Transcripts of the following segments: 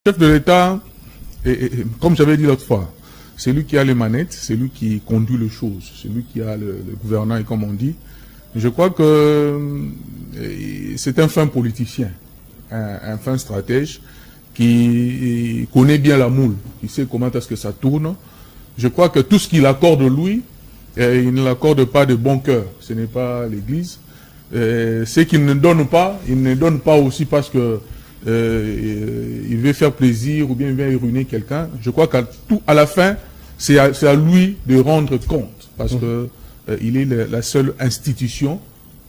Le chef de l'État, comme j'avais dit l'autre fois, c'est lui qui a les manettes, c'est lui qui conduit les choses, c'est lui qui a le gouvernail, comme on dit. Je crois que c'est un fin politicien, un fin stratège qui connaît bien la moule, qui sait comment est-ce que ça tourne. Je crois que tout ce qu'il accorde lui, il ne l'accorde pas de bon cœur. Ce n'est pas l'Église. Ce qu'il ne donne pas, il ne donne pas aussi parce que il veut faire plaisir ou bien il veut ruiner quelqu'un. Je crois qu'à la fin, c'est à lui de rendre compte parce que il est la seule institution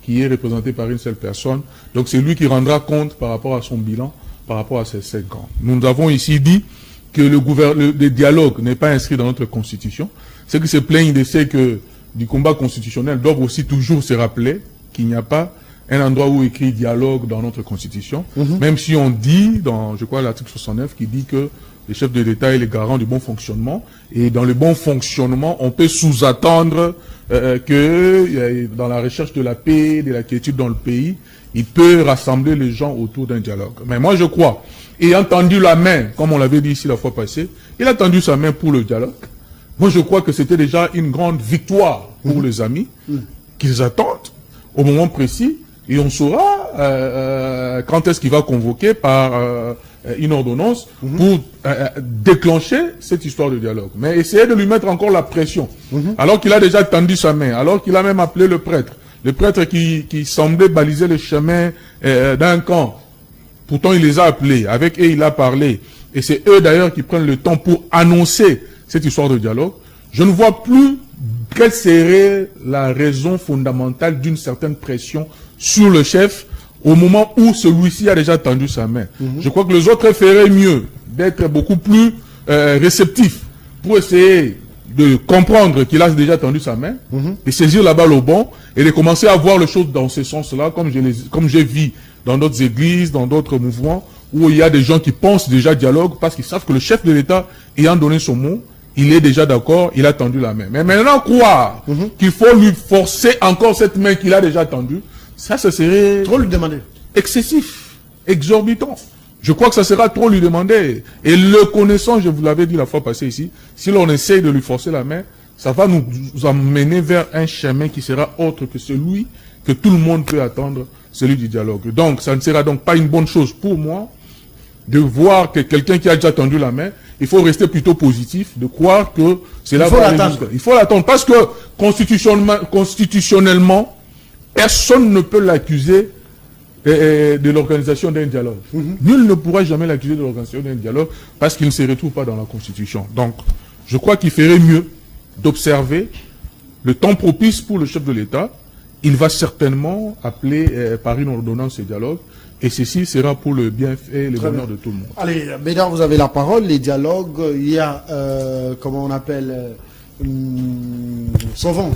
qui est représentée par une seule personne. Donc c'est lui qui rendra compte par rapport à son bilan, par rapport à ces 5 ans. Nous avons ici dit que le dialogue n'est pas inscrit dans notre constitution. Ceux qui se plaignent de ce que du combat constitutionnel doivent aussi toujours se rappeler qu'il n'y a pas un endroit où écrit dialogue dans notre constitution, même si on dit, dans, je crois, l'article 69, qui dit que le chef de l'État est le garant du bon fonctionnement, et dans le bon fonctionnement, on peut sous-attendre que dans la recherche de la paix, de la quiétude dans le pays, il peut rassembler les gens autour d'un dialogue. Mais moi, je crois, ayant tendu la main, comme on l'avait dit ici la fois passée, il a tendu sa main pour le dialogue. Moi, je crois que c'était déjà une grande victoire pour les amis, qu'ils attendent au moment précis, et on saura quand est-ce qu'il va convoquer par une ordonnance pour déclencher cette histoire de dialogue. Mais essayer de lui mettre encore la pression, alors qu'il a déjà tendu sa main, alors qu'il a même appelé le prêtre qui semblait baliser le chemin d'un camp. Pourtant, il les a appelés, avec eux, il a parlé. Et c'est eux d'ailleurs qui prennent le temps pour annoncer cette histoire de dialogue. Je ne vois plus quelle serait la raison fondamentale d'une certaine pression sur le chef au moment où celui-ci a déjà tendu sa main. Je crois que les autres feraient mieux d'être beaucoup plus réceptifs pour essayer de comprendre qu'il a déjà tendu sa main et saisir la balle au bon et de commencer à voir les choses dans ce sens-là, comme j'ai vu dans d'autres églises, dans d'autres mouvements, où il y a des gens qui pensent déjà dialogue parce qu'ils savent que le chef de l'État, ayant donné son mot, il est déjà d'accord, il a tendu la main. Mais maintenant, croire qu'il faut lui forcer encore cette main qu'il a déjà tendue, ça serait... Trop lui demander. Excessif, exorbitant. Je crois que ça sera trop lui demander. Et le connaissant, je vous l'avais dit la fois passée ici, si l'on essaye de lui forcer la main, ça va nous emmener vers un chemin qui sera autre que celui que tout le monde peut attendre, celui du dialogue. Donc, ça ne sera donc pas une bonne chose pour moi de voir que quelqu'un qui a déjà tendu la main, il faut rester plutôt positif, de croire que c'est là. Il faut l'attendre parce que constitutionnellement, personne ne peut l'accuser de l'organisation d'un dialogue. Nul ne pourra jamais l'accuser de l'organisation d'un dialogue parce qu'il ne se retrouve pas dans la Constitution. Donc, je crois qu'il ferait mieux d'observer le temps propice pour le chef de l'État. Il va certainement appeler par une ordonnance ce dialogue. Et ceci sera pour le bienfait et le bonheur de tout le monde. Allez, Bédard, vous avez la parole. Les dialogues, il y a, comment on appelle, Sauvant.